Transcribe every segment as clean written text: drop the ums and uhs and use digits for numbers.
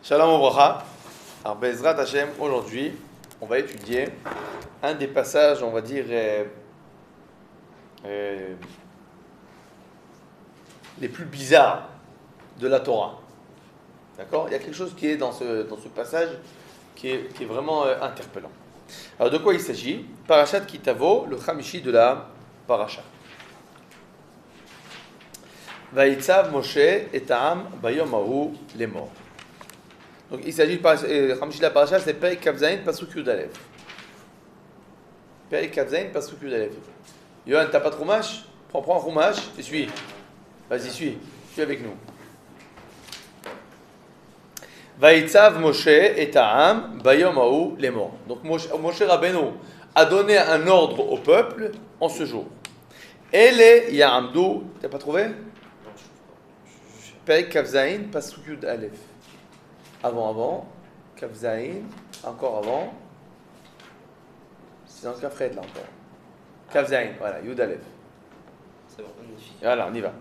Shalom Obracha. Alors, Bezrat Hashem, aujourd'hui, on va étudier un des passages, on va dire, les plus bizarres de la Torah. D'accord? Il y a quelque chose qui est dans ce passage qui est vraiment interpellant. Alors, de quoi il s'agit? Parashat Kitavo, le Chamishi de la Parasha. Vaïtzav Moshe et Ta'am Bayom Ahu les morts. Donc il s'agit de Chamishi de la Parasha, c'est Perek Kavzaïn Pasuk Yud Aleph. Perek Kavzaïn Pasuk Yud Aleph. Yohan, t'as pas de Chumash? Prends un Chumash et suis. Vas-y, suis avec nous. Vaïtzav Moshe et Ta'am Bayom Ahu les morts. Donc Moshe Rabbeinu a donné un ordre au peuple en ce jour. Ele Ya'amdu, t'as pas trouvé? Perek Kavzaïn Pasuk Yud Aleph. Avant, Kavzaïn, encore avant. C'est dans le Kafred là encore. Kavzaïn, voilà, Yud Aleph. C'est bon, magnifique. Voilà, on y va.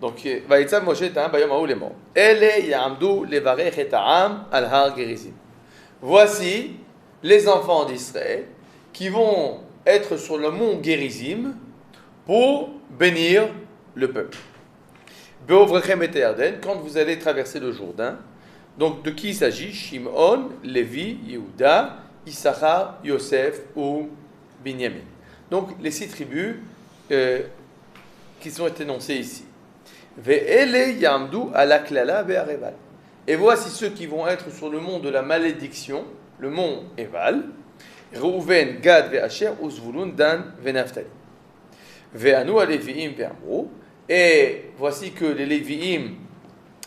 Donc, Vaïtzav Moshe Ta'am Bayom Ahu les morts. Ele Ya'amdu Levarech et Ta'am al Har Gerizim. Voici les enfants d'Israël qui vont être sur le mont Gerizim pour bénir le peuple. Be'ovrechem et Yarden, quand vous allez traverser le Jourdain. Donc, de qui il s'agit? Shimon, Lévi, Yehuda, Issachar, Yosef ou Binyamin. Donc, les 6 tribus qui sont énoncées ici. Ve'ele yamdu ala klala ve'areval. Et voici ceux qui vont être sur le mont de la malédiction, le mont Eval. Reuven, Gad ve'Asher, Uzvulun, Dan ve'Naftali. Ve'anu aleviim ve'amru. Et voici que les Lévi'im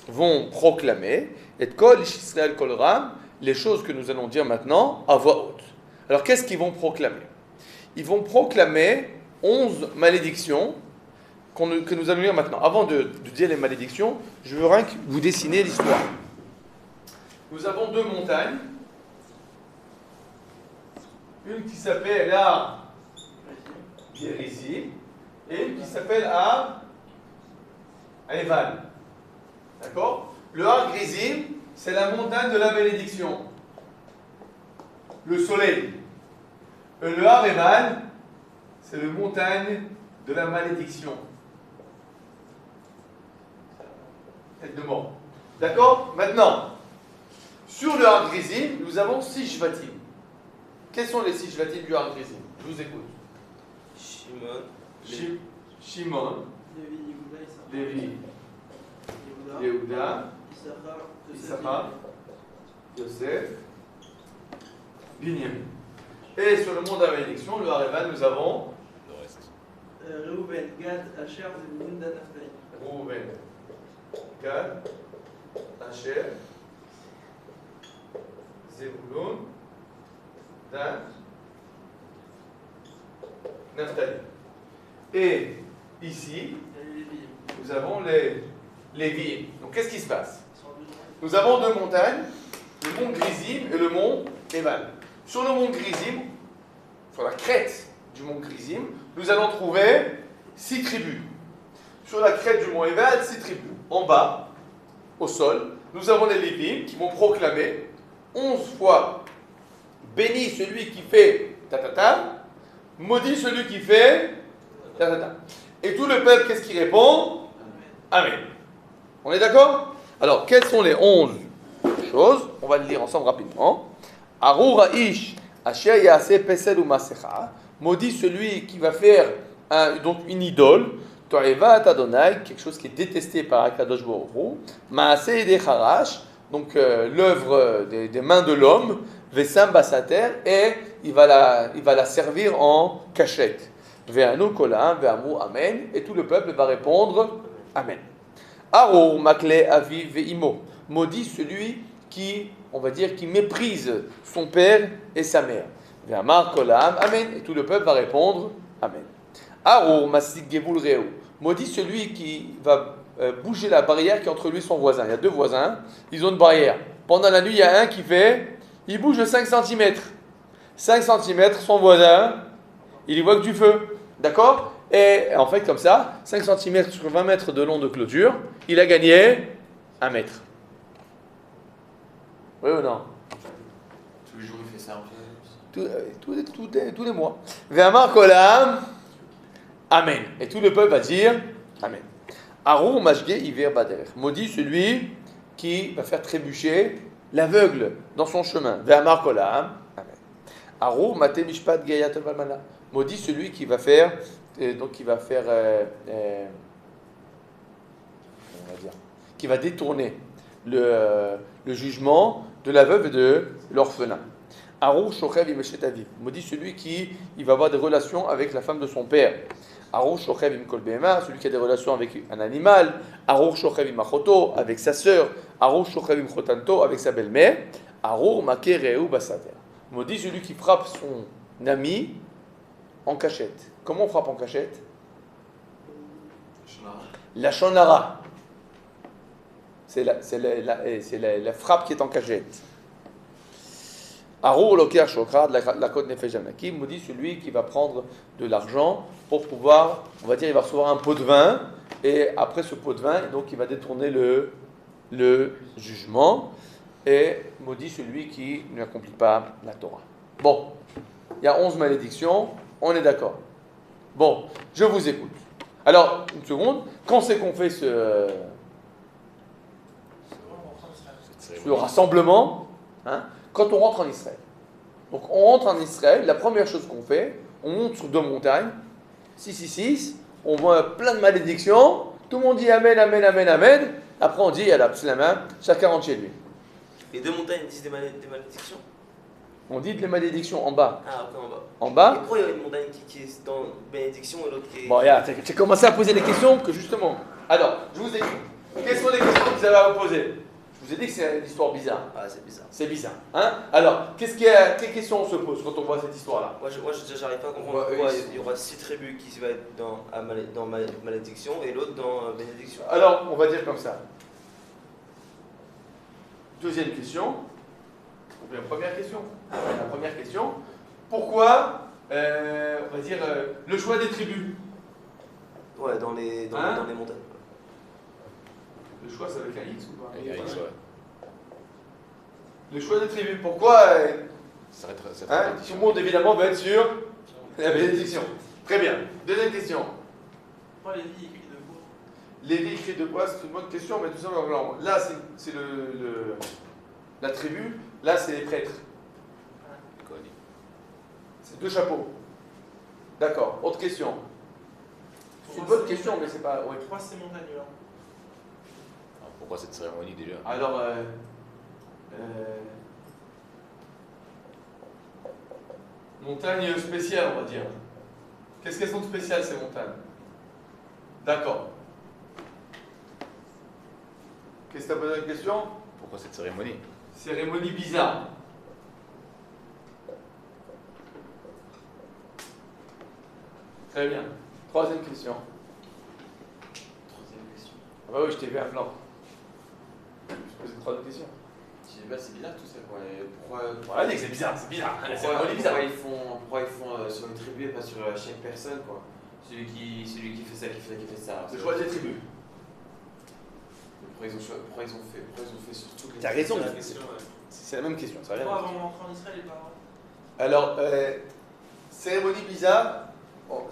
vont proclamer et kol Israël kol ram, les choses que nous allons dire maintenant à voix haute. Alors qu'est-ce qu'ils vont proclamer? Ils vont proclamer 11 malédictions que nous allons lire maintenant. Avant de dire les malédictions, je veux rien que vous dessiner l'histoire. Nous avons 2 montagnes. Une qui s'appelle Har Gerizim et une qui s'appelle Har Eval. D'accord? Le Har Gerizim, c'est la montagne de la bénédiction. Le soleil. Le Har Eval, c'est la montagne de la malédiction. Tête de mort. D'accord? Maintenant, sur le Har Gerizim, nous avons 6 Shvatim. Quels sont les 6 Shvatim du Har Gerizim? Je vous écoute. Shimon, Lévi, Yehuda, Issachar, Yosef, Binyamin. Et sur le mont de la bénédiction, le Har Eval, nous avons Le reste. Reuven, Gad, Asher, Zebulun, Dan, Naftali. Reuven, Gad, Asher, Zebulun, Dan, Naftali. Et ici, nous avons les Lévi'im. Donc qu'est-ce qui se passe? Nous avons 2 montagnes, le mont Gerizim et le mont Eval. Sur le mont Gerizim, sur la crête du mont Gerizim, nous allons trouver 6 tribus. Sur la crête du mont Eval, 6 tribus. En bas, au sol, nous avons les Lévi'im qui vont proclamer 11 fois béni celui qui fait ta-ta-ta, maudit celui qui fait ta-ta-ta. Et tout le peuple, qu'est-ce qu'il répond? Amen. On est d'accord? Alors, quelles sont les 11 choses? On va le lire ensemble rapidement. Arur Aish, Asher Yaase Pesel ou Masecha. Maudit celui qui va faire donc une idole. To'eva Adonai, quelque chose qui est détesté par Akadosh Baruch Hu. Maase Yedei Harash, donc l'œuvre des mains de l'homme. Vesam Basater, et il va la servir en cachette. Ve'anu kolam, ve'amu amen, et tout le peuple va répondre amen. Arur makle avi ve'imo, maudit celui qui, on va dire, qui méprise son père et sa mère. Ve'amar kolam amen, et tout le peuple va répondre amen. Arur masik gevul reu, maudit celui qui va bouger la barrière qui est entre lui et son voisin. Il y a 2 voisins, ils ont une barrière. Pendant la nuit, il y a un qui il bouge de 5 cm. 5 cm, son voisin, il y voit que du feu. D'accord? Et en fait, comme ça, 5 cm sur 20 mètres de long de clôture, il a gagné 1 mètre. Oui ou non? Tous les jours, il fait ça un peu. Tous les mois. Ve'amar kolam, Amen. Et tout le peuple va dire Amen. Arou mashge iver baderech. Maudit celui qui va faire trébucher l'aveugle dans son chemin. Ve'amar kolam, Amen. Arou mate mishpat geyat valmana. Maudit celui qui va faire, qui va détourner le jugement de la veuve et de l'orphelin. Arou shochev imeshet aviv. Maudit celui qui va avoir des relations avec la femme de son père. Arou shochev im kol behema, celui qui a des relations avec un animal. Arou shochev im achoto, avec sa sœur. Arou shochev im chotanto, avec sa belle-mère. Arou makereu basater. Maudit celui qui frappe son ami en cachette. Comment on frappe en cachette? La shonara. C'est la frappe qui est en cachette. Arou loker shokrad la côte nefesh nakim. Maudit celui qui va prendre de l'argent pour pouvoir, on va dire, il va recevoir un pot de vin et après ce pot de vin, donc il va détourner le jugement. Et maudit celui qui n'accomplit pas la Torah. Bon, il y a 11 malédictions, on est d'accord. Bon, je vous écoute. Alors, une seconde, quand c'est qu'on fait ce rassemblement, hein, quand on rentre en Israël. Donc on rentre en Israël, la première chose qu'on fait, on monte sur 2 montagnes, 666, on voit plein de malédictions, tout le monde dit Amen, Amen, Amen, Amen, après on dit Alab, c'est la main, chacun rentre chez lui. Les 2 montagnes disent des malédictions? On dit les malédictions en bas. Ah, ok, en bas. En bas. Et pourquoi il y a une montagne qui est dans bénédiction et l'autre qui est. Bon, regarde, tu as commencé à poser des questions que justement. Alors, je vous écoute. Quelles sont les questions que vous avez à vous poser? Je vous ai dit que c'est une histoire bizarre. Ah, c'est bizarre. C'est bizarre. Hein? Alors, quelles questions on se pose quand on voit cette histoire-là? Moi, j'arrive pas à comprendre pourquoi il y aura 6 tribus qui vont être dans malédiction et l'autre dans bénédiction. Alors, on va dire comme ça. Deuxième question. Ou bien première question. La première question. Pourquoi, on va dire, le choix des tribus? Ouais, dans les montagnes. Le choix, c'est avec un X ou pas? Avec un X, ouais. Le choix des tribus. Pourquoi tout le monde, évidemment, va être sur la bénédiction. Très bien. Deuxième question. Pourquoi Lévi écrit de quoi? Lévi écrit de quoi? C'est une bonne question, mais tout simplement. Là, c'est la tribu. Là, c'est les prêtres. C'est 2 chapeaux. D'accord. Autre question. C'est une bonne question, mais c'est pas. Ouais. Pourquoi ces montagnes-là? Pourquoi cette cérémonie déjà? Alors, montagne spéciale, on va dire. Qu'est-ce qu'elles sont de spéciales, ces montagnes? D'accord. Qu'est-ce que tu as posé la question? Pourquoi cette cérémonie? Cérémonie bizarre. Très bien. Troisième question. Ah bah oui, je t'ai vu un plan. Je pose une troisième question. Je sais pas, c'est bizarre tout ça, quoi. Et pourquoi... Voilà, c'est bizarre, c'est bizarre. C'est bizarre. Pourquoi ils font sur une tribu et pas sur chaque personne, quoi? Celui qui fait ça, qui fait ça. Le choix des tribus. Pourquoi ils ont fait sur toutes les... T'as raison. C'est la question, ouais. C'est la même question. Ça Pourquoi avant d'entrer en Israël et pas avant? Alors, cérémonie bizarre, bon,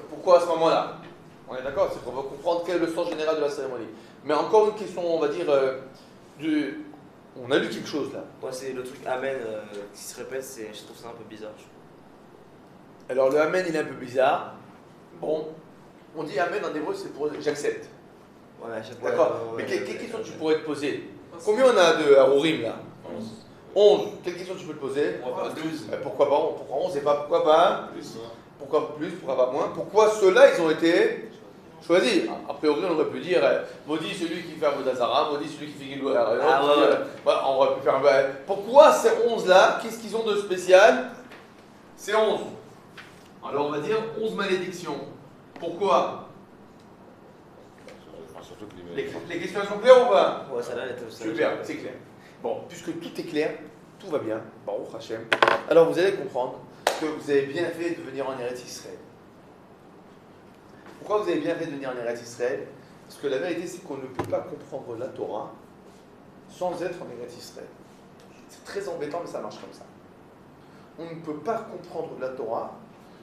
pourquoi à ce moment-là? On est d'accord, c'est qu'on va comprendre quel est le sens général de la cérémonie. Mais encore une question, on va dire, on a lu quelque chose là. Moi, c'est le truc Amen qui se répète, je trouve ça un peu bizarre. Alors, le Amen, il est un peu bizarre. Bon, on dit Amen en hébreu, c'est pour j'accepte. Ouais, à chaque fois. D'accord. Mais quelle question tu pourrais te poser? Combien on a de Harourim là? 11. Quelle question tu peux te poser? Pourquoi pas 12? Pourquoi pas? Pourquoi 11 et pas pourquoi pas? Plus. Pourquoi plus? Pourquoi pas moins? Pourquoi ceux-là, ils ont été choisis? A priori, on aurait pu dire maudit celui qui fait un Vodazara, maudit celui qui fait Gilou. On aurait pu faire. Pourquoi ces 11-là? Qu'est-ce qu'ils ont de spécial? Ces 11. Alors, on va dire 11 malédictions. Pourquoi? Surtout que Les questions sont claires ou pas? Ouais, ça là, elle était Super, c'est clair. Bon, puisque tout est clair, tout va bien, Baruch Hashem, alors vous allez comprendre que vous avez bien fait de venir en Eretz Israël. Pourquoi vous avez bien fait de venir en Eretz Israël? Parce que la vérité, c'est qu'on ne peut pas comprendre la Torah sans être en Eretz Israël. C'est très embêtant, mais ça marche comme ça. On ne peut pas comprendre la Torah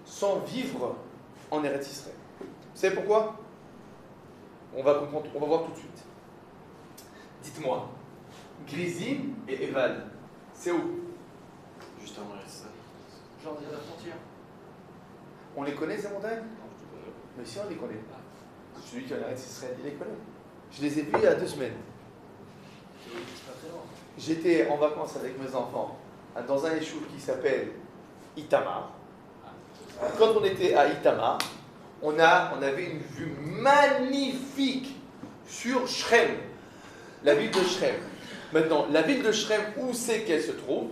sans vivre en Eretz Israël. Vous savez pourquoi? On va comprendre, on va voir tout de suite. Dites-moi, Grizim et Eval, c'est où? Juste en reste ça. Genre de la frontière. On les connaît ces montagnes? Mais si on les connaît. Celui qui est en Eretz Israël, il les connaît. Je les ai vus il y a 2 semaines. C'est pas très loin. J'étais en vacances avec mes enfants dans un échouf qui s'appelle Itamar. Quand on était à Itamar, on avait une vue magnifique sur Shrem, la ville de Shrem. Maintenant, la ville de Shrem, où c'est qu'elle se trouve?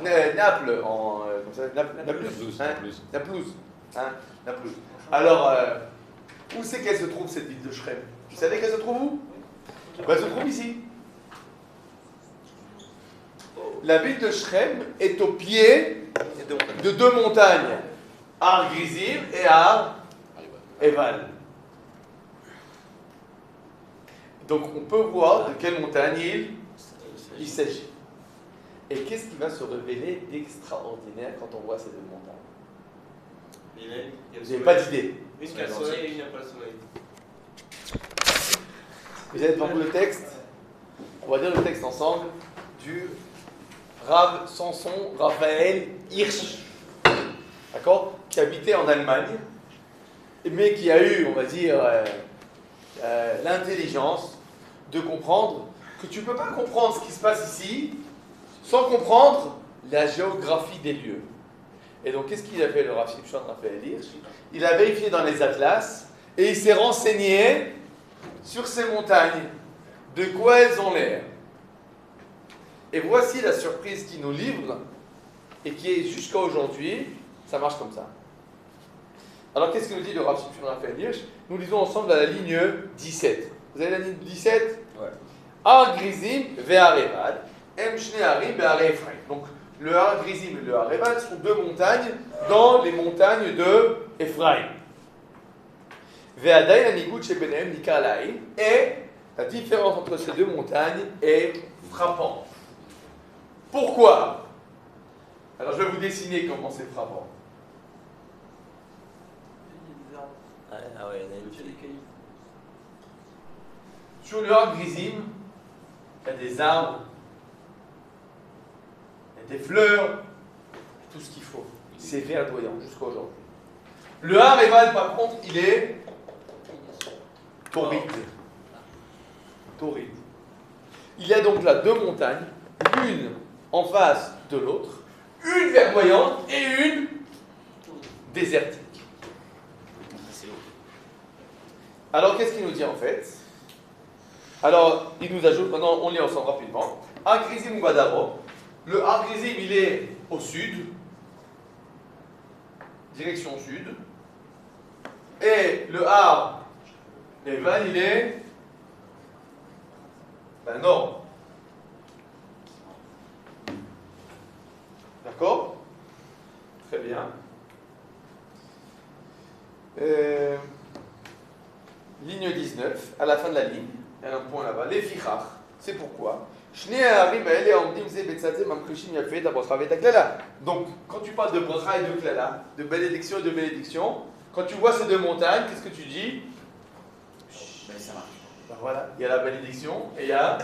Naples, Naplouse. Alors, où c'est qu'elle se trouve cette ville de Shrem? Vous savez qu'elle se trouve où? Elle se trouve ici. La ville de Shrem est au pied de 2 montagnes, Har Grizim et Har Eval. Donc on peut voir de quelle montagne il s'agit. Et qu'est-ce qui va se révéler d'extraordinaire quand on voit ces 2 montagnes? Vous n'avez pas d'idée. Une qui a le soleil et une qui n'a pas le soleil. Vous avez devant vous le texte? On va dire le texte ensemble du Rav Samson Raphaël Hirsch, d'accord, qui habitait en Allemagne, mais qui a eu, on va dire, l'intelligence de comprendre que tu ne peux pas comprendre ce qui se passe ici sans comprendre la géographie des lieux. Et donc, qu'est-ce qu'il a fait, le Rav Samson Raphaël Hirsch? Il a vérifié dans les atlas et il s'est renseigné sur ces montagnes, de quoi elles ont l'air. Et voici la surprise qu'il nous livre, et qui est jusqu'à aujourd'hui, ça marche comme ça. Alors qu'est-ce que nous dit le Rav Shimshon Raphaël Hirsch? Nous lisons ensemble à la ligne 17. Vous avez la ligne 17? Ouais. Har Grizim ve'Har Eval, Em Shnei Harim be'Har Ephraim. Donc le Har Grizim et le Har Eval sont 2 montagnes dans les montagnes de Ephraim. Ve'adayin hanigut shebenehem nikar la'in. Et la différence entre ces 2 montagnes est frappante. Pourquoi? Alors je vais vous dessiner comment c'est frappant. Il y a des arbres. Ah ouais, il y en a une Il y a des cailloux. Sur le Har Grizim, il y a des arbres, il y a des fleurs, tout ce qu'il faut. C'est verdoyant jusqu'à aujourd'hui. Le Har Eval, par contre, il est torride. Torride. Il y a donc là 2 montagnes, l'une en face de l'autre, une verdoyante et une désertique. Alors qu'est-ce qu'il nous dit en fait? Alors il nous ajoute, maintenant on lit ensemble rapidement, Har Grizim ou Badaro. Le Har Grizim il est au sud, direction sud, et le Har Eval il est nord. D'accord? Très bien. Ligne 19, à la fin de la ligne, il y a un point là-bas. Les fichach, c'est pourquoi. Donc, quand tu parles de bracha et de klala, de bénédiction et de bénédiction, quand tu vois ces 2 montagnes, qu'est-ce que tu dis? Ben, ça marche. Ben voilà, il y a la bénédiction et il y a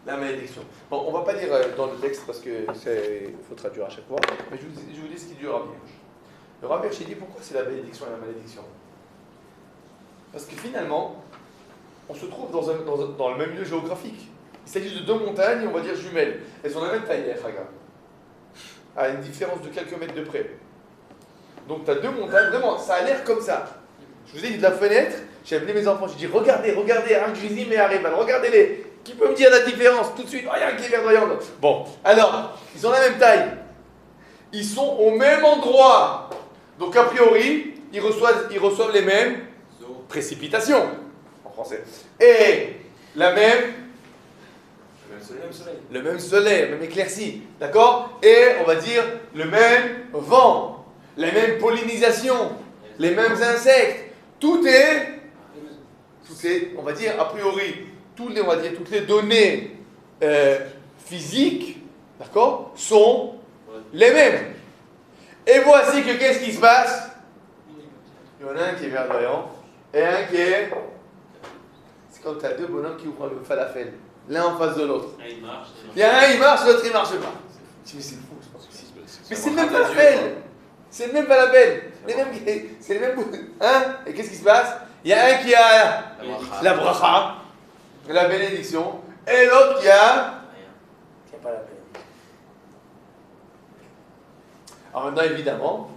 la malédiction. Bon, on ne va pas lire dans le texte parce qu'il faut traduire à chaque fois, mais je vous dis ce qu'il dit le Rav Hirsch. Le Rav Hirsch, il dit pourquoi c'est la bénédiction et la malédiction? Parce que finalement, on se trouve dans le même lieu géographique. Il s'agit de 2 montagnes, on va dire jumelles. Elles ont la même taille, Chaga, à une différence de quelques mètres de près. Donc tu as 2 montagnes, vraiment, ça a l'air comme ça. Je vous ai dit de la fenêtre, j'ai appelé mes enfants, j'ai dit regardez, Har Grizim et Har Eval, regardez-les. Qui peut me dire la différence tout de suite? Rien qui est verdoyant. Bon, alors, ils ont la même taille. Ils sont au même endroit. Donc, a priori, ils reçoivent les mêmes précipitations, en français. Et le même soleil, le même éclaircie. D'accord? Et, on va dire, le même vent, les mêmes pollinisations, les mêmes insectes. Tout est, on va dire, a priori, on va dire, toutes les données physiques, d'accord, sont les mêmes. Et voici que qu'est-ce qui se passe? Il y en a un qui est verdoyant et un qui est... C'est quand tu as deux bonhommes qui ouvrent le falafel, l'un en face de l'autre. Il marche. Il y en a un, il marche, l'autre, il marche pas. Mais c'est fou, c'est pas possible. Mais c'est le même falafel. C'est le même falafel. C'est les mêmes... Hein? Et qu'est-ce qui se passe? Il y a un qui a la bracha, la bénédiction, et l'autre qui a pas la bénédiction. Alors maintenant, évidemment,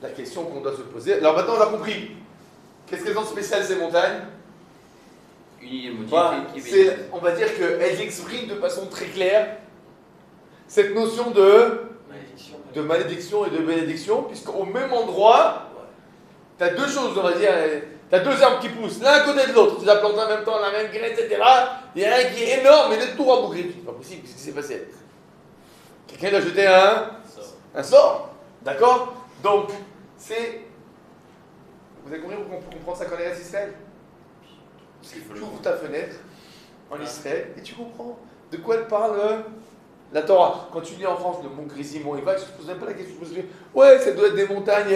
la question qu'on doit se poser... Alors maintenant, on a compris. Qu'est-ce qu'elles ont de spécial, ces montagnes? Voilà, on va dire qu'elles expriment de façon très claire cette notion de malédiction et de bénédiction, puisqu'au même endroit, tu as deux choses, on va dire, tu as deux arbres qui poussent l'un à côté de l'autre, tu les as plantés en même temps, la même graine, etc. Il y en a un qui est énorme, mais il est tout rembourré. C'est pas possible, qu'est-ce qui s'est passé? Quelqu'un lui a jeté un sort. D'accord? Donc, c'est... Vous avez compris pour comprendre ça qu'en Eretz Israël? Tu ouvres ta fenêtre en Israël et tu comprends de quoi elle parle la Torah. Quand tu lis en France le mont Grizim, mont Ebal, tu te poses même pas la question. Tu te poses, ouais, ça doit être des montagnes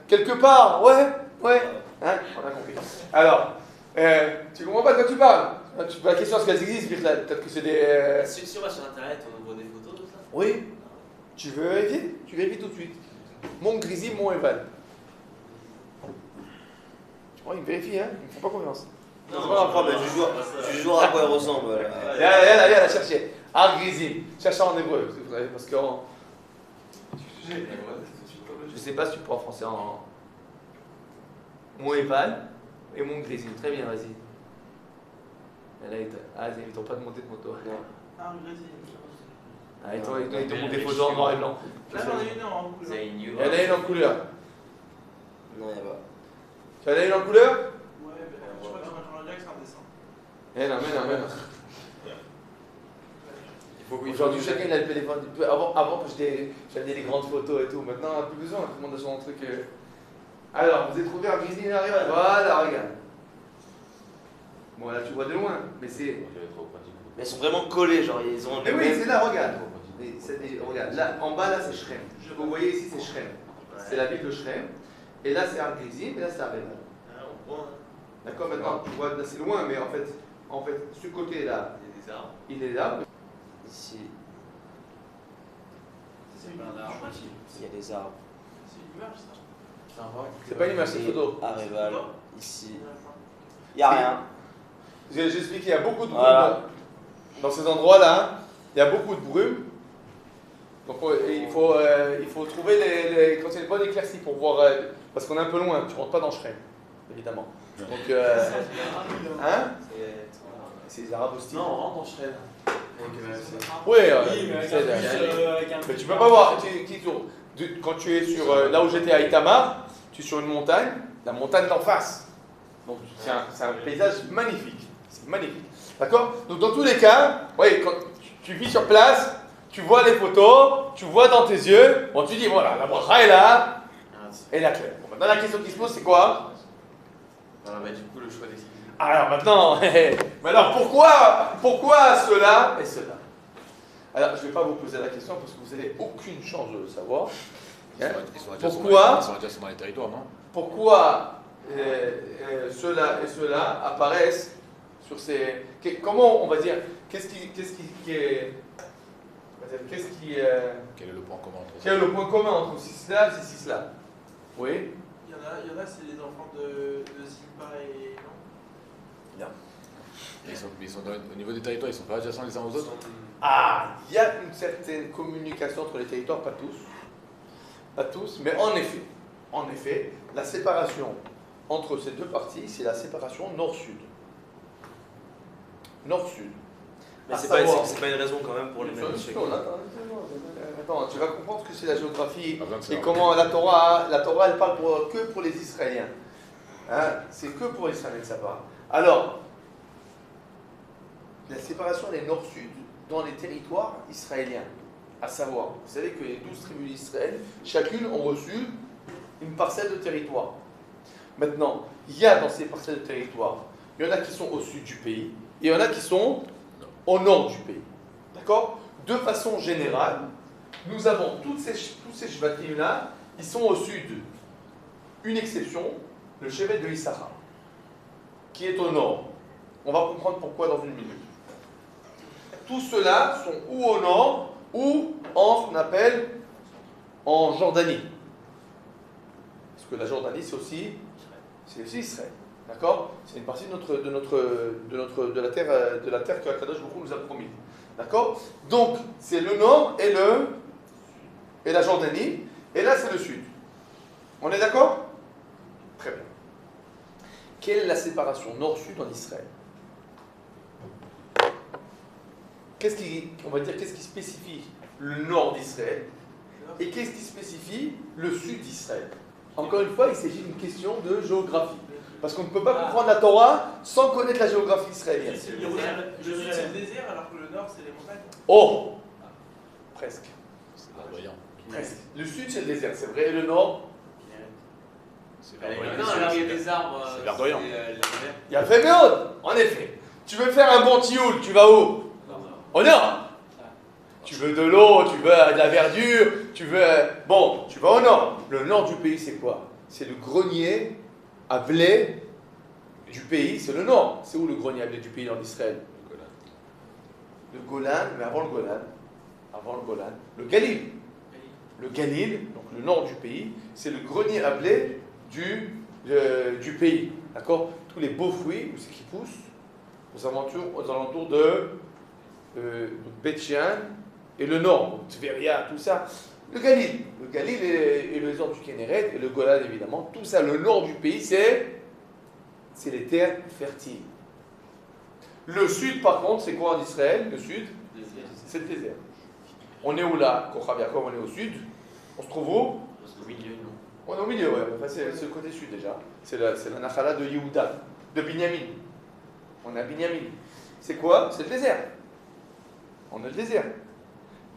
quelque part. Ouais. Hein? On a compris. Alors, tu comprends pas de quoi tu parles. La question est-ce qu'elles existent, peut-être que c'est des. Si on va sur internet, on voit des photos de ça? Oui. Tu veux vérifier? Tu vérifies tout de suite. Mont Grizim, mont Ebal. Tu vois, il me vérifie, hein? Il me font pas confiance. Non, c'est pas un problème, je joue à quoi elle ressemble. Viens la chercher. Ar-Grizim. Cherche ça en hébreu. Parce que. Je sais pas si tu peux en français en. Mont Ebal et Mont Grizim. Très bien, vas-y. Ils t'ont pas demandé de moto. Ah, ils t'ont monté des photos en noir et blanc. Là, j'en ai une en couleur. Il y en a une en couleur. Non, il n'y a pas. Tu en as une en couleur? Ouais, je crois que j'en dirais que c'est un dessin. Mais non. Aujourd'hui, chacun il a le téléphone. Avant j'avais des grandes photos et tout. Maintenant, on n'a plus besoin. Tout le monde a son truc. Alors, vous avez trouvé un grisine arrive. Voilà, regarde. Bon, là, tu vois de loin. Mais c'est. Mais ils sont vraiment collés, genre ils ont. Mais oui, c'est là, regarde. Regarde, là, en bas, là, c'est Shrem. Vous voyez ici, c'est Shrem. C'est la ville de Shrem. Et là, c'est Ar-Grizim, et là, c'est Ar-Ebal. On voit. D'accord, maintenant, tu vois, là, c'est loin, mais en fait, ce côté-là, Il y a des arbres. il est là. Ici, C'est pas un arbre. il y a des arbres. C'est une image, ça. C'est pas une image, c'est une photo. Ar-Ebal, ici. Il n'y a rien. J'explique qu'il y a beaucoup de brume Voilà. dans ces endroits-là. Il y a beaucoup de brume. Donc il faut trouver quand il y a une bonne éclaircie pour voir. Parce qu'on est un peu loin, tu rentres pas dans Shrem, évidemment. Donc, hein? C'est les Arabes aussi. Non, on rentre en Shrem. Oui, mais mais tu peux pas voir. Quand tu es sur là où j'étais à Itamar, tu es sur une montagne, la montagne d'en face. Donc c'est un paysage magnifique. C'est magnifique. D'accord? Donc dans tous les cas, quand tu vis sur place, tu vois les photos, tu vois dans tes yeux, bon tu dis voilà, la bracha est là, et la claire. Bon, maintenant la question qui se pose c'est quoi? Alors, bah, du coup, le choix des signes. Alors maintenant, mais alors pourquoi cela et cela? Alors je ne vais pas vous poser la question parce que vous n'avez aucune chance de le savoir. Pourquoi? Ils sont déjà dans les territoires, non? Pourquoi cela et cela apparaissent sur ces... Comment on va dire? Qu'est-ce qui est... Quel est le point commun entre Quel est le point commun entre ceci-là et ceci-là? Oui? Il y en a, c'est les enfants de Zilpa et... Non. Ils sont au niveau des territoires, ils sont pas adjacents les uns aux autres? Ah, il y a une certaine communication entre les territoires, pas tous. Pas tous, mais en effet, la séparation entre ces deux parties, c'est la séparation nord-sud. Nord-sud. Mais c'est pas une raison quand même pour les mêmes. Attends, tu vas comprendre ce que c'est la géographie Ah, et comment la Torah elle parle que pour les Israéliens. Hein? C'est que pour les Israéliens que ça parle. Alors, la séparation elle est nord-sud dans les territoires israéliens. À savoir, vous savez que les 12 tribus d'Israël, chacune ont reçu une parcelle de territoire. Maintenant, il y a dans ces parcelles de territoire il y en a qui sont au sud du pays, et il y en a qui sont au nord du pays. D'accord? De façon générale, nous avons tous ces Shvatim-là, ils sont au sud. Une exception, le Shevet de Issachar, qui est au nord. On va comprendre pourquoi dans une minute. Tous ceux-là sont ou au nord, ou en ce qu'on appelle en Jordanie. Parce que la Jordanie, c'est aussi Israël. D'accord? C'est une partie de la terre que Akadosh Baruch Hu nous a promis. D'accord? Donc, c'est le nord et la Jordanie, et là, c'est le sud. On est d'accord? Très bien. Quelle est la séparation nord-sud en Israël? Qu'est-ce qui spécifie le nord d'Israël et qu'est-ce qui spécifie le sud d'Israël? Encore une fois, il s'agit d'une question de géographie. Parce qu'on ne peut pas comprendre la Torah sans connaître la géographie israélienne. Le sud, c'est le désert, alors que le nord, c'est les montagnes. Oh! Presque. C'est lardoyant. Presque. Le sud, c'est le désert, c'est vrai. Et le nord? C'est Non, lardoyant. alors il y a des arbres. C'est verdoyant. Il y a fait en effet. Tu veux faire un bon tioul, tu vas où? Au nord. Tu veux de l'eau, tu veux de la verdure, tu veux... Bon, tu vas au nord. Le nord du pays, c'est quoi? C'est le grenier à blé du pays, c'est le nord. C'est où le grenier à blé du pays en Israël? Le Golan, mais avant le Golan, le Galil. Le Galil, donc le nord du pays, c'est le grenier à blé du pays. D'accord? Tous les beaux fruits, où c'est qui poussent, aux alentours de Beth-Shean et le nord, donc Tveria, tout ça. Le Galil et les ordres du Kénéret, et le Golan évidemment, tout ça, le nord du pays, c'est les terres fertiles. Le sud, par contre, c'est quoi en Israël? Le sud, c'est le désert. On est où là? Kochav Yaakov, on est au sud. On se trouve où? Au milieu, non. On est au milieu, ouais. Enfin, c'est le côté sud déjà. C'est la Nachala de Yehuda, de Binyamin. On est à Binyamin. C'est quoi? C'est le désert. On a le désert.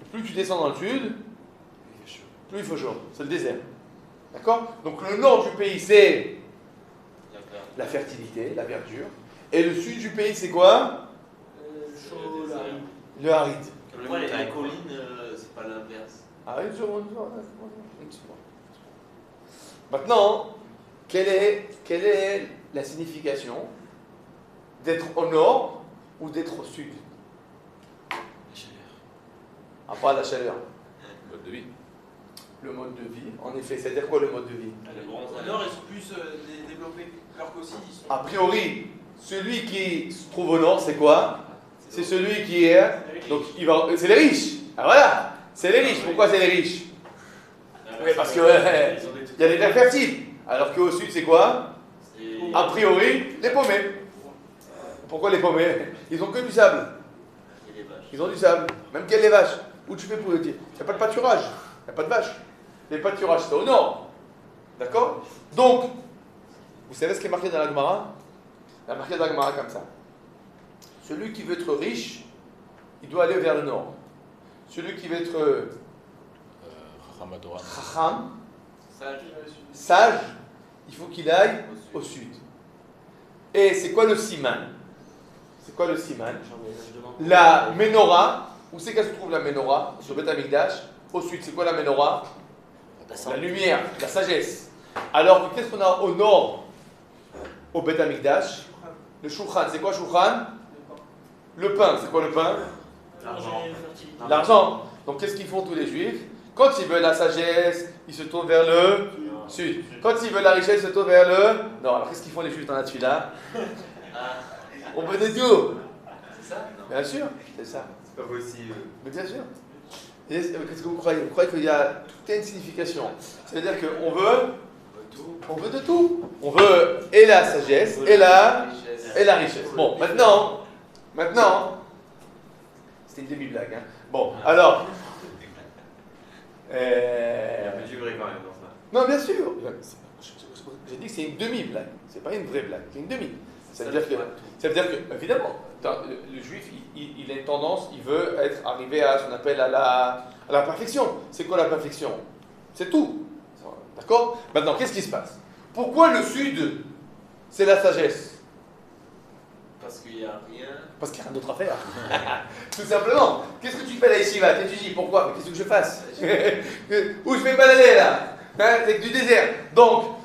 Et plus tu descends dans le sud, plus il faut chaud. C'est le désert. D'accord? Donc le nord du pays, c'est la fertilité, la verdure. Et le sud du pays, c'est quoi? Le aride. Pourquoi les collines, c'est pas l'inverse? Aride, maintenant, quelle est la signification d'être au nord ou d'être au sud? À part la chaleur. Mode de vie. Le mode de vie, en effet, c'est-à-dire quoi le mode de vie? Au nord, ils sont plus développés. Alors qu'aussi, ils sont. A priori, celui qui se trouve au nord, c'est quoi? C'est celui qui est. Donc, c'est les riches. Ah voilà, c'est les riches. Pourquoi c'est les riches? Oui, parce que il y a des terres fertiles. Alors qu'au sud, c'est quoi? A priori, les paumés. Pourquoi les paumés? Ils ont que du sable. Ils ont du sable. Même qu'il y a les vaches. Où tu fais pour le dire? Il n'y a pas de pâturage. Il n'y a pas de vaches. Les pâturages, c'est au nord. D'accord? Donc, vous savez ce qui est marqué dans la Gemara? Il y a marqué dans la Gemara comme ça. Celui qui veut être riche, il doit aller vers le nord. Celui qui veut être Chacham, sage, il faut qu'il aille au sud. Et c'est quoi le siman? C'est quoi le siman? La menorah. Où c'est qu'elle se trouve la menorah? Sur Beth Amikdash. Au sud, c'est quoi la menorah? La lumière, la sagesse. Alors qu'est-ce qu'on a au nord? Au Beth Amikdash, le shulchan. C'est quoi shulchan? Le pain. C'est quoi le pain? L'argent. Donc qu'est-ce qu'ils font tous les juifs? Quand ils veulent la sagesse, ils se tournent vers le sud. Quand ils veulent la richesse, ils se tournent vers le nord. Alors qu'est-ce qu'ils font les juifs dans la tefila? On veut des tout. C'est ça? Bien sûr, c'est ça. C'est pas possible. Mais bien sûr. Qu'est-ce que vous croyez? Vous croyez qu'il y a toute une signification? C'est-à-dire qu'on veut de tout. On veut et la sagesse, et la richesse. Bon, maintenant, c'était une demi-blague. Hein. Bon, alors. Il y a un peu du vrai quand même dans ça. Non, bien sûr. J'ai dit que c'est une demi-blague. C'est pas une vraie blague, c'est une demi. Ça veut dire que, évidemment, le juif, il a une tendance, il veut arriver à ce qu'on appelle à la perfection. C'est quoi la perfection? C'est tout. D'accord? Maintenant, qu'est-ce qui se passe? Pourquoi le sud, c'est la sagesse? Parce qu'il n'y a rien. Parce qu'il n'y a rien d'autre à faire. Tout simplement. Qu'est-ce que tu fais à la yeshiva? T'étudies. Pourquoi? Qu'est-ce que je fasse? Où je vais balader là? Hein, c'est du désert. Donc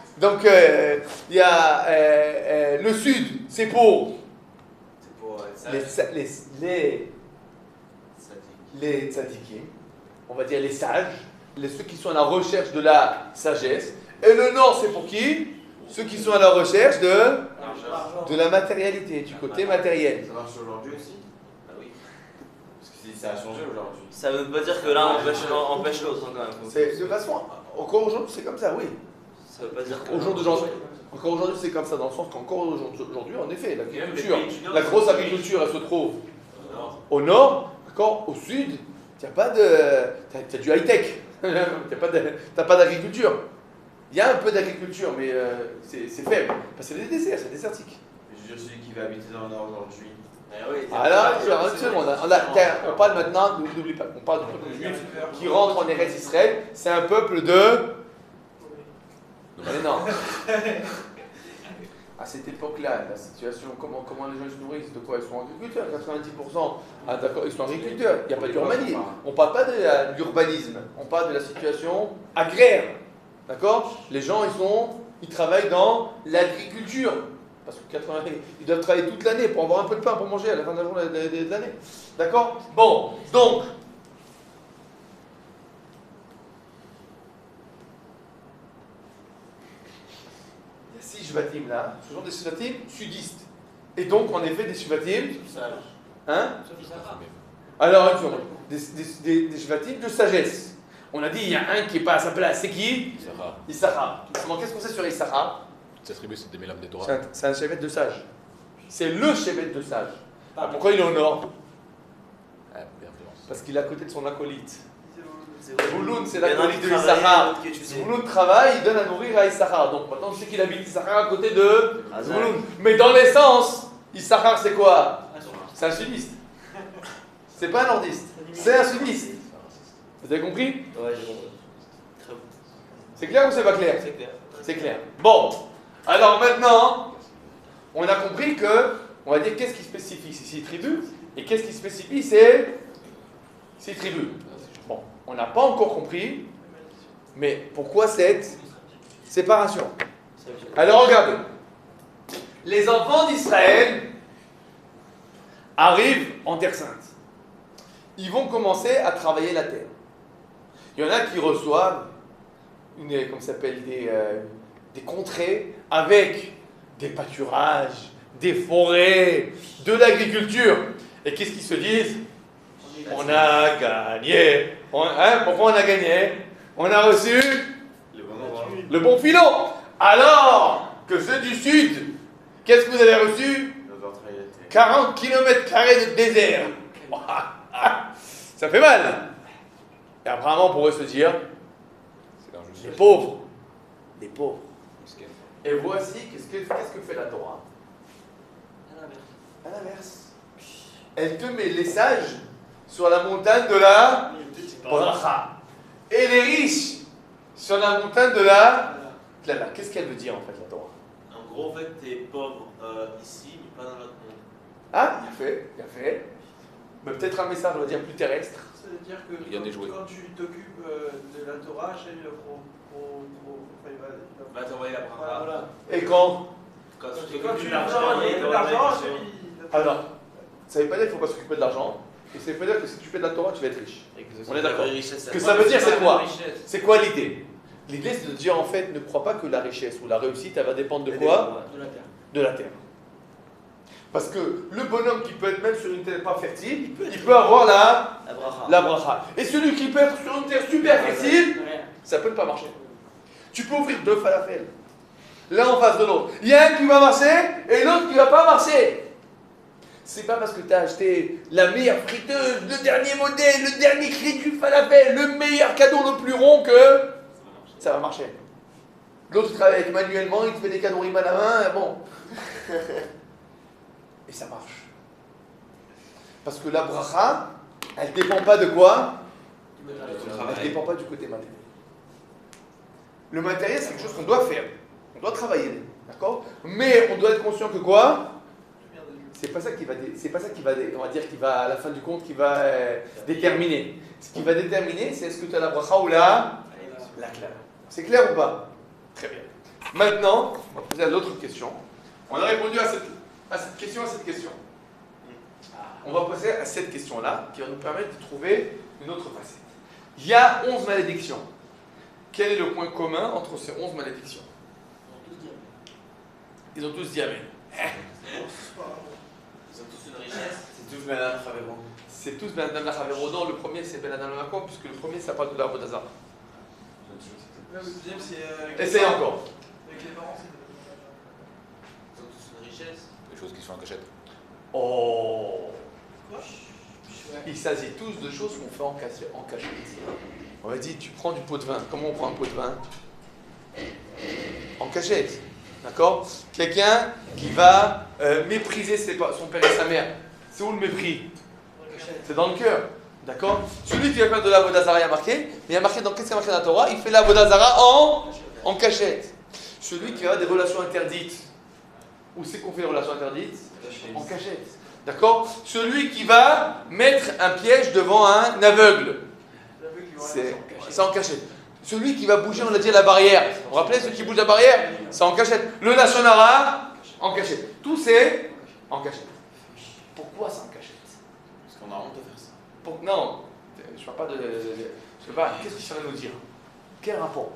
il y a le sud, c'est pour C'est pour les tzadikim, on va dire les sages, ceux qui sont à la recherche de la sagesse. Et le nord, c'est pour qui? Ceux qui sont à la recherche de la matérialité, du côté matériel. Ça marche aujourd'hui aussi? Ah oui. Parce que ça a changé aujourd'hui. Ça veut pas dire que l'un empêche l'autre hein, quand même. C'est de façon, encore aujourd'hui, c'est comme ça, oui. Ça veut pas dire que. Encore aujourd'hui, c'est comme ça, dans le sens qu'encore aujourd'hui, en effet, l'agriculture, Même les pays du Nord, la grosse c'est agriculture, elle se trouve Non. au nord, d'accord, au sud, tu n'as pas de. Tu as du high-tech, tu n'as pas d'agriculture. Il y a un peu d'agriculture, mais c'est faible, parce que c'est des déserts, c'est désertique. Je veux dire, celui qui va habiter dans le nord aujourd'hui. Ah là, on parle maintenant, n'oublie pas, on parle du peuple juif qui rentre en Eretz Israël, c'est un peuple de. Mais non. À cette époque-là, la situation, comment les gens se nourrissent, de quoi ils sont agriculteurs, 90%. Ah d'accord, ils sont agriculteurs, il n'y a pas d'urbanisme. On ne parle pas de l'urbanisme, on parle de la situation agraire. D'accord? Les gens, ils travaillent dans l'agriculture. Parce que ils doivent travailler toute l'année pour avoir un peu de pain pour manger à la fin de l'année. D'accord? Bon, donc. Il y a 6 shvatim là. Ce sont des shvatim sudistes. Et donc, en effet, des shvatim. Hein? Alors, des shvatim de sagesse. On a dit, il y a un qui n'est pas à sa place. C'est qui? Issachar. Qu'est-ce qu'on sait sur Issachar? Cette tribu, c'est des mélames des Torah. C'est un chevet de sage. C'est le chevet de sage. Pourquoi il est au nord? Parce qu'il est à côté de son acolyte. Zvouloun, c'est l'acolyte de Issachar. Zvouloun travaille, il donne à nourrir à Issachar. Donc maintenant, je sais qu'il habite Issachar à côté de Zvouloun. Mais dans l'essence, Issachar, c'est quoi? C'est un sudiste. C'est pas un nordiste. C'est un sudiste. Vous avez compris? Ouais, j'ai compris. Très bon. C'est clair ou c'est pas clair? C'est clair. C'est clair. Bon, alors maintenant, on a compris que, on va dire, qu'est-ce qui spécifie ces 6 tribus et qu'est-ce qui spécifie ces 6 tribus. Bon, on n'a pas encore compris, mais pourquoi cette séparation? Alors regardez, les enfants d'Israël arrivent en Terre Sainte. Ils vont commencer à travailler la terre. Il y en a qui reçoivent comme ça s'appelle, des contrées avec des pâturages, des forêts, de l'agriculture. Et qu'est-ce qu'ils se disent? On a gagné. Pourquoi on a gagné? On a reçu le bon filon. Alors que ceux du sud, qu'est-ce que vous avez reçu? 40 km² de désert. Ça fait mal. Et apparemment, on pourrait se dire, les pauvres. Et voici, qu'est-ce que fait la Torah? À l'inverse. Elle te met les sages sur la montagne de la bracha. Et les riches sur la montagne de la tlala. Qu'est-ce qu'elle veut dire en fait, la Torah? En gros, en fait, t'es pauvre ici, mais pas dans l'autre monde. Ah, il a fait. Mais peut-être un message, on va dire, plus terrestre. Ça veut dire que quand tu t'occupes de la Torah, Hachem Va t'envoyer la bracha. Voilà. Et quand tu Quand tu de l'argent, Alors, ça ne veut pas dire qu'il ne faut pas s'occuper de l'argent. Et ça ne veut pas dire que si tu fais de la Torah, tu vas être riche. On est d'accord. Ce que ça veut dire, c'est quoi? C'est quoi l'idée? L'idée, c'est de dire, en fait, ne crois pas que la richesse ou la réussite, elle va dépendre de quoi? De la terre. Parce que le bonhomme qui peut être même sur une terre pas fertile, il peut avoir la bracha. Et celui qui peut être sur une terre super fertile, ça ne peut pas marcher. Tu peux ouvrir 2 falafels, l'un en face de l'autre. Il y a un qui va marcher et l'autre qui ne va pas marcher. C'est pas parce que tu as acheté la meilleure friteuse, le dernier modèle, le dernier cri du falafel, le meilleur cadeau le plus rond que ça va marcher. L'autre travaille avec manuellement, il te fait des cadeaux rimes à la main, bon. Et ça marche. Parce que la bracha, elle ne dépend pas de quoi? Elle ne dépend pas du côté matériel. Le matériel, c'est quelque chose qu'on doit faire. On doit travailler, d'accord? Mais on doit être conscient que quoi? c'est pas ça qui va, on va dire, qui va à la fin du compte, qui va déterminer. Ce qui va déterminer, c'est est-ce que tu as la bracha ou la claire. C'est clair ou pas? Très bien. Maintenant, on va poser l'autre question. On a répondu à cette question. On va passer à cette question-là, qui va nous permettre de trouver une autre facette. Il y a 11 malédictions. Quel est le point commun entre ces 11 malédictions? Ils ont tous dit Amen. Ils ont tous une richesse. C'est tous Madame Chavero. C'est tous Ben Adam la Chavero. Non, le premier c'est Ben Adam la Makom, puisque le premier ça parle de l'Avodah Zarah. Le deuxième, c'est avec Essaye encore. avec les parents, c'est Ils ont tous une richesse. Des choses qui sont en cachette. Oh. quoi? Il s'agit tous de choses qu'on fait en cachette. On va dire, tu prends du pot de vin. Comment on prend un pot de vin? En cachette. D'accord? Quelqu'un qui va mépriser son père et sa mère. C'est où le mépris? C'est dans le cœur. D'accord? Celui qui va faire de l'Avodah Zarah, il y a marqué. Mais il y a marqué, qu'est-ce qu'il y a marqué dans la Torah? Il fait l'Avodah Zarah en cachette. Celui qui va avoir des relations interdites. Où c'est qu'on fait des relations interdites? En cachette. D'accord? Celui qui va mettre un piège devant un aveugle. C'est en cachette. Celui qui va bouger, on l'a dit, à la barrière. Vous vous rappelez, celui qui bouge la barrière? C'est en cachette. Le Lashon Hara, en cachette. Tout c'est en cachette. Pourquoi c'est en cachette? Parce qu'on a honte de faire ça. Non, je ne parle pas de. Je sais pas, qu'est-ce que ça va nous dire? Quel rapport?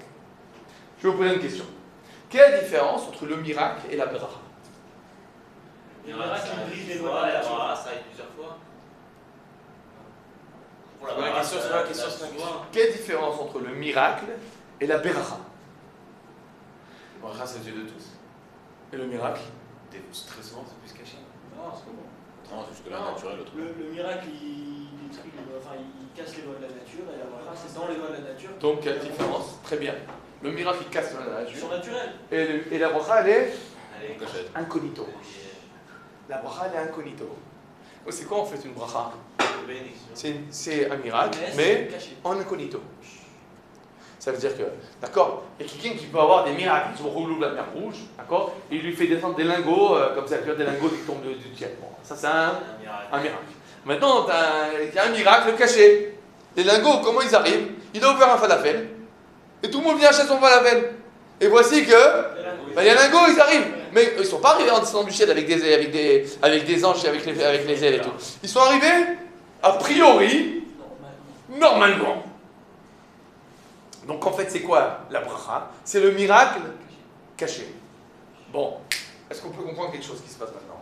Je vais vous poser une question. Quelle est la différence entre le miracle et la bracha? Il y en a qui brisent les lois, ça arrive plusieurs fois. Pour C'est pas la question, c'est pas la question, c'est la question. Quelle est la différence entre le miracle et la bracha? Le bracha, c'est le Dieu de tous. Et le miracle? Très souvent, c'est plus caché. Non, c'est bon. Non, c'est jusque-là naturel, le truc. Le miracle, il détruit il casse les lois de la nature, et la bracha, c'est dans les lois de la nature. Donc, quelle différence? Très bien. Le miracle, il casse la Ils nature. sont naturels. Et la bracha, elle est Allez, En cachette. incognito. La bracha, elle est incognito. C'est quoi en fait une bracha? bénédiction. C'est un miracle, c'est mais caché. en incognito. Ça veut dire que, d'accord, il y a quelqu'un qui peut avoir des miracles, ils roulent la mer rouge, d'accord, et il lui fait descendre des lingots, comme ça, des lingots qui tombent du ciel. Bon, ça c'est un miracle. Maintenant, il y a un miracle caché. Les lingots, comment ils arrivent? Il a ouvert un falafel, et tout le monde vient acheter son falafel. Et voici que, les lingots, ils arrivent. Mais ils ne sont pas arrivés en descendant du ciel avec des anges et avec les ailes et tout. Ils sont arrivés, a priori, normalement. Donc en fait, c'est quoi la bracha? C'est le miracle caché. Bon, est-ce qu'on peut comprendre quelque chose qui se passe maintenant?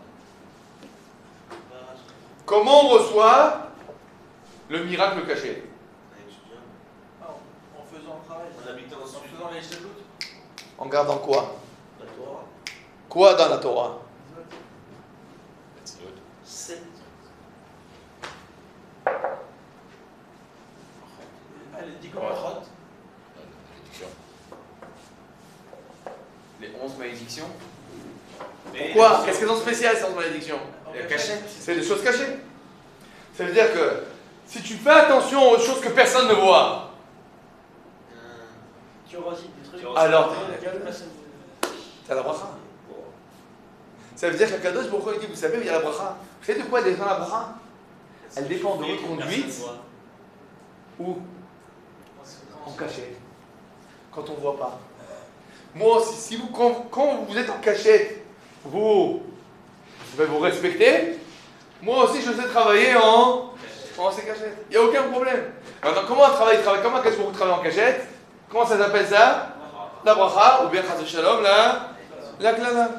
Comment on reçoit le miracle caché? En faisant le travail. En habitant En ensuite. faisant les chaloutes. En gardant quoi? La Torah. Quoi dans la Torah? C'est. Elle est dit comment elle rote. Les 11 malédictions. Pourquoi? Qu'est-ce qu'elles ont de spécial ces 11 malédictions? La cachette. C'est des choses cachées. Ça veut dire que si tu fais attention aux choses que personne ne voit, Tu auras aussi des trucs. alors Personne t'as la bracha. Ça veut dire que Kadosh Baruch Hu dit, vous savez, il y a la bracha. Vous savez de quoi dépend la bracha? Elle dépend de votre conduite ou en cachette. Quand on ne voit pas. Moi, si vous, quand vous êtes en cachette, vous respectez. Moi aussi, je sais travailler en ces cachettes. Il n'y a aucun problème. Maintenant, comment un travail travaille? Comment qu'est-ce que vous travaillez en cachette? Comment ça s'appelle ça? La bracha, ou bien Chas Shalom, la klala.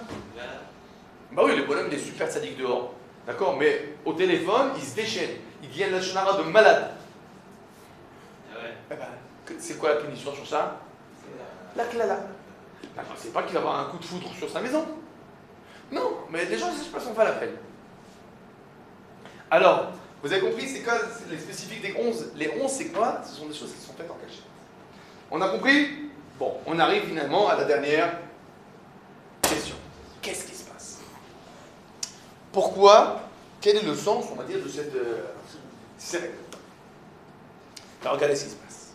Bah oui, le bonhomme il est super sadique dehors. D'accord? Mais au téléphone, il se déchaîne. Il devient la shonara de malade. Eh ben, c'est quoi la punition sur ça? La klala. C'est pas qu'il va avoir un coup de foudre sur sa maison. Non, mais les gens ne pas son falafel. Alors, vous avez compris, c'est quoi les spécifiques des 11? Les 11, c'est quoi? Ce sont des choses qui sont faites en cachette. On a compris? Bon, on arrive finalement à la dernière question. Qu'est-ce qui se passe? Pourquoi? Quel est le sens, on va dire, de cette cérémonie? Alors, regardez ce qui se passe.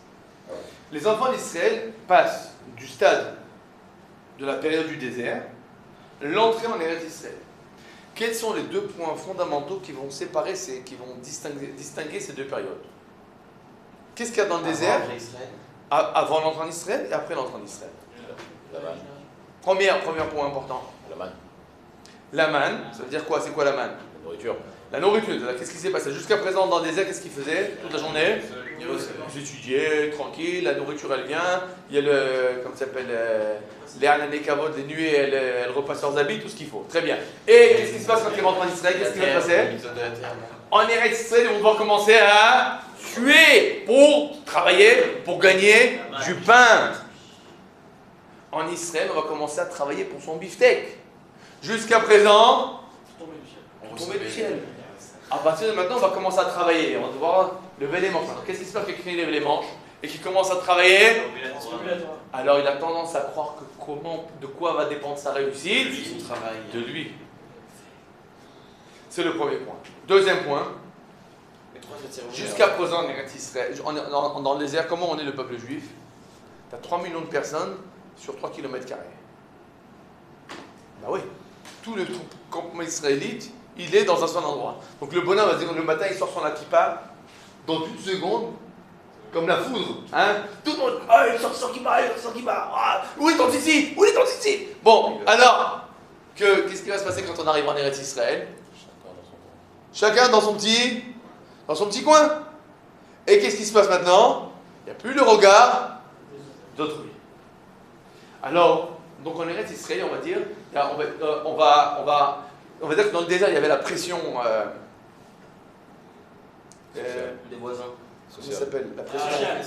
Les enfants d'Israël passent du stade de la période du désert, l'entrée en Eretz Israël. Quels sont les deux points fondamentaux qui vont séparer, qui vont distinguer ces deux périodes? Qu'est-ce qu'il y a dans le désert avant l'entrée en Israël et après l'entrée en Israël? La manne. Premier point important. La manne. La manne, ça veut dire quoi? C'est quoi la manne? La nourriture. La nourriture. Qu'est-ce qui s'est passé jusqu'à présent dans le désert? Qu'est-ce qu'ils faisaient toute la journée? Ils étudiaient, tranquille, la nourriture elle vient, il y a le, comment ça s'appelle, les Anané Kavod, les nuées, elles repassent leurs habits, tout ce qu'il faut. Très bien. Et qu'est-ce qui se passe quand ils rentrent en Israël? Qu'est-ce qui va se passer? En Eretz Israël, ils vont devoir commencer à tuer pour travailler, pour gagner du pain. En Israël, on va commencer à travailler pour son beefsteak. Jusqu'à présent, on tombait du ciel. À partir de maintenant, on va commencer à travailler. On va devoir lever les manches. Alors, qu'est-ce qui se passe quand quelqu'un lève les manches et qui commence à travailler? Alors, il a tendance à croire que de quoi va dépendre sa réussite? De lui. C'est le premier point. Deuxième point. Jusqu'à présent, en Eretz Israël, dans le désert, comment on est le peuple juif? Tu as 3 millions de personnes sur 3 km². Ben oui. Tout le campement israélite, il est dans un seul endroit. Donc le bonhomme, le matin, il sort son kippa, dans une seconde, comme la foudre. Hein? Tout le monde, ah, il sort son kippa, il sort son kippa. Ah, où est ton tzitzit? Où est ton tzitzit? Bon, alors, qu'est-ce qui va se passer quand on arrive en Eretz Israël? Chacun dans son petit coin. Et qu'est-ce qui se passe maintenant? Il n'y a plus le regard d'autrui. Alors, donc en Eretz Israël, on va dire, on va dire que dans le désert, il y avait la pression. Les voisins. Comment ça s'appelle? La pression sociale.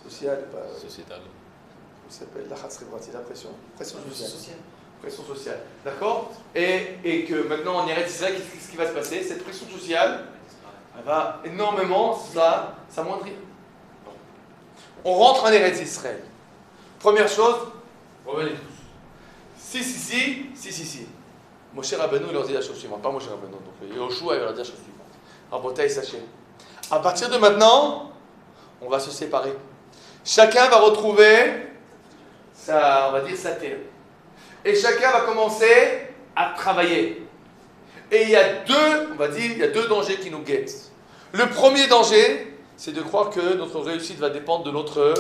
Sociétale. Comment ça s'appelle? La chatzrebrati, la pression. Pression sociale. Pression sociale. D'accord? Et que maintenant en Eretz Israël, qu'est-ce qui va se passer? Cette pression sociale, elle va énormément s'amoindrir. On rentre en Eretz Israël. Première chose, revenez tous. Si. Moshe Rabbeinu leur dit la chose suivante, pas Moshe Rabbeinu, donc Yoshua il leur dit la chose suivante. Rabotai sachez. À partir de maintenant, on va se séparer. Chacun va retrouver on va dire sa terre. Et chacun va commencer à travailler. Et il y a deux dangers qui nous guettent. Le premier danger, c'est de croire que notre réussite va dépendre de notre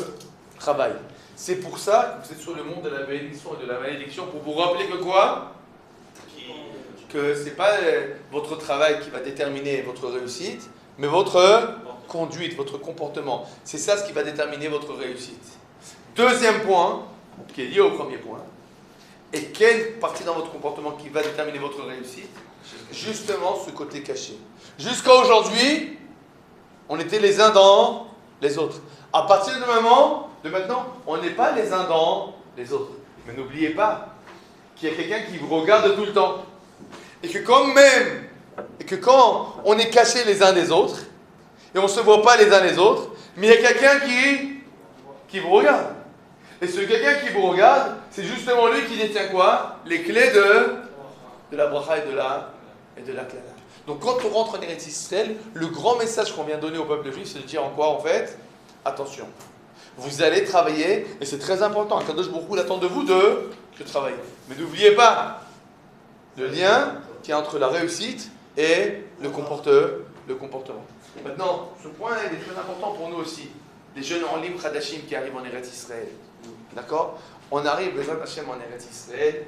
travail. C'est pour ça que vous êtes sur le monde de la bénédiction et de la malédiction, pour vous rappeler que quoi? Que ce n'est pas votre travail qui va déterminer votre réussite, mais votre conduite, votre comportement. C'est ça ce qui va déterminer votre réussite. Deuxième point, qui est lié au premier point, et quelle partie dans votre comportement qui va déterminer votre réussite? Justement ce côté caché. Jusqu'à aujourd'hui, on était les uns dans les autres. À partir de maintenant, on n'est pas les uns dans les autres. Mais n'oubliez pas qu'il y a quelqu'un qui vous regarde tout le temps. Et que quand on est cachés les uns des autres, et on ne se voit pas les uns les autres, mais il y a quelqu'un qui vous regarde. Et ce quelqu'un qui vous regarde, c'est justement lui qui détient quoi? Les clés de la bracha et de la klala. Donc quand on rentre en Eretz Israël, le grand message qu'on vient donner au peuple juif, c'est de dire en quoi en fait? Attention, vous allez travailler, et c'est très important. Kadosh Baruch Hu attend de vous de travailler. Mais n'oubliez pas le lien qui est entre la réussite et le comportement. Maintenant, ce point est très important pour nous aussi. Les jeunes en libre Hadashim qui arrivent en Eretz Israël. D'accord? On arrive, Bezrat Hashem, en Eretz Israël,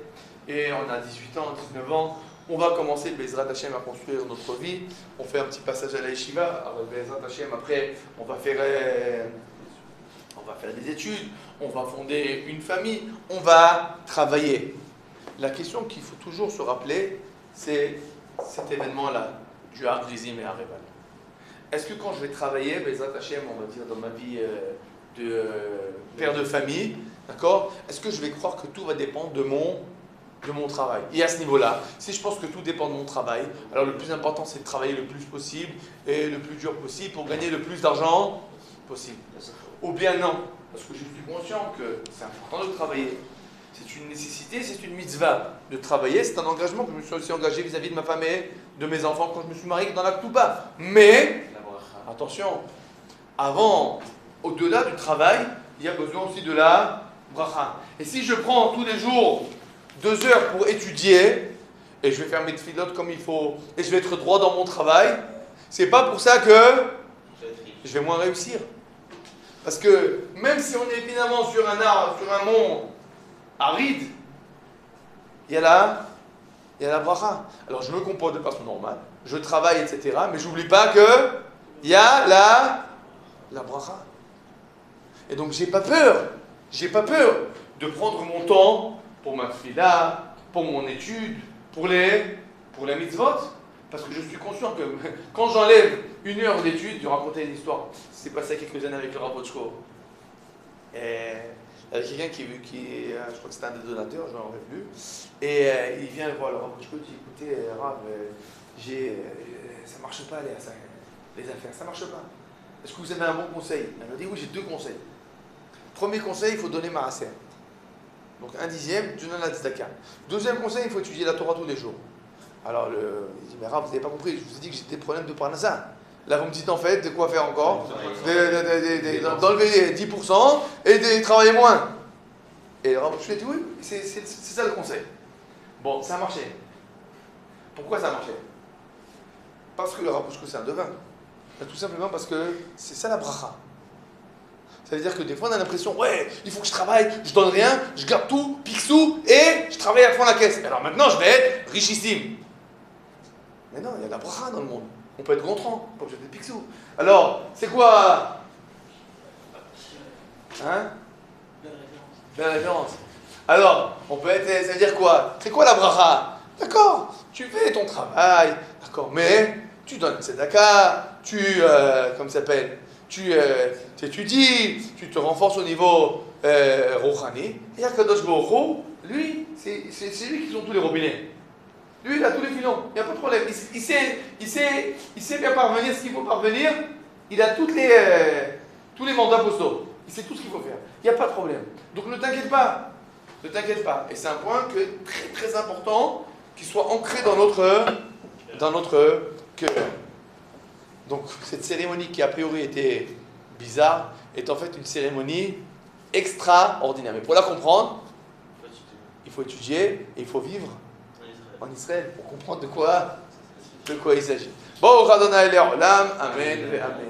et on a 18 ans, 19 ans. On va commencer, Bezrat Hashem, à construire notre vie. On fait un petit passage à la yeshiva. Bezrat Hashem, après, on va faire des études, on va fonder une famille, on va travailler. La question qu'il faut toujours se rappeler, c'est cet événement-là, du Har Grizim et Har Ebal. Est-ce que quand je vais travailler, Bezrat Hashem, on va dire dans ma vie de père de famille, d'accord, est-ce que je vais croire que tout va dépendre de mon travail? Et à ce niveau-là, si je pense que tout dépend de mon travail, alors le plus important c'est de travailler le plus possible et le plus dur possible pour gagner le plus d'argent possible. Ou bien non, parce que je suis conscient que c'est important de travailler. C'est une nécessité, c'est une mitzvah. De travailler, c'est un engagement que je me suis aussi engagé vis-à-vis de ma femme et de mes enfants quand je me suis marié dans la Ktouba. Mais, attention, au-delà du travail, il y a besoin aussi de la bracha. Et si je prends tous les jours 2 heures pour étudier, et je vais faire mes tfilotes comme il faut, et je vais être droit dans mon travail, c'est pas pour ça que je vais moins réussir. Parce que même si on est finalement sur un arbre, sur un mont aride, il y a la bracha. Alors je me comporte de façon normale, je travaille, etc. Mais j'oublie pas que il y a la bracha. Et donc j'ai pas peur de prendre mon temps pour ma tfila, pour mon étude, pour les mitzvot. Parce que je suis conscient que quand j'enlève 1 heure d'étude, je racontais une histoire. C'est passé il y a quelques années avec le Rav Bochko. Et avec quelqu'un qui je crois que c'était un des donateurs, je n'en rappelle plus. Et il vient voir le Rav Bochko, il dit écoutez, Rav, ça ne marche pas les affaires, ça ne marche pas. Est-ce que vous avez un bon conseil? Il m'a dit oui, j'ai 2 conseils. Premier conseil, il faut donner Maaser. Donc 1/10, tu donnes la tzedaka. Deuxième conseil, il faut étudier la Torah tous les jours. Alors il dit mais Rav, vous n'avez pas compris, je vous ai dit que j'ai des problèmes de parnassa. Là vous me dites en fait de quoi faire encore, d'enlever 10% et de travailler moins. Et Rav, je lui ai dit oui, c'est ça le conseil. Bon, ça a marché. Pourquoi ça a marché? Parce que le Rav Bochko c'est un devin. Tout simplement parce que c'est ça la bracha. Ça veut dire que des fois on a l'impression, ouais, il faut que je travaille, je donne rien, je garde tout, pique-sous, et je travaille à fond la caisse. Alors maintenant je vais être richissime. Mais non, il y a la bracha dans le monde. On peut être content, pas que je vais être pique-sous. Alors, c'est quoi? Hein? Belle référence. Alors, on peut être, ça veut dire quoi? C'est quoi la bracha? D'accord, tu fais ton travail, d'accord, mais tu donnes tzedaka, comment ça s'appelle? Tu étudies, tu te renforces au niveau Rouhani. Et Akadosh Baruch Hu, lui, c'est lui qui ont tous les robinets. Lui, il a tous les filons, il n'y a pas de problème. Il sait bien parvenir ce qu'il faut parvenir. Il a tous les mandats postaux. Il sait tout ce qu'il faut faire. Il n'y a pas de problème. Donc ne t'inquiète pas. Ne t'inquiète pas. Et c'est un point très très important qui soit ancré dans notre cœur. Donc cette cérémonie qui a priori était bizarre est en fait une cérémonie extraordinaire. Mais pour la comprendre, il faut étudier et il faut vivre en Israël pour comprendre de quoi il s'agit. Bon, Radona Ele Olam, Amen et Amen.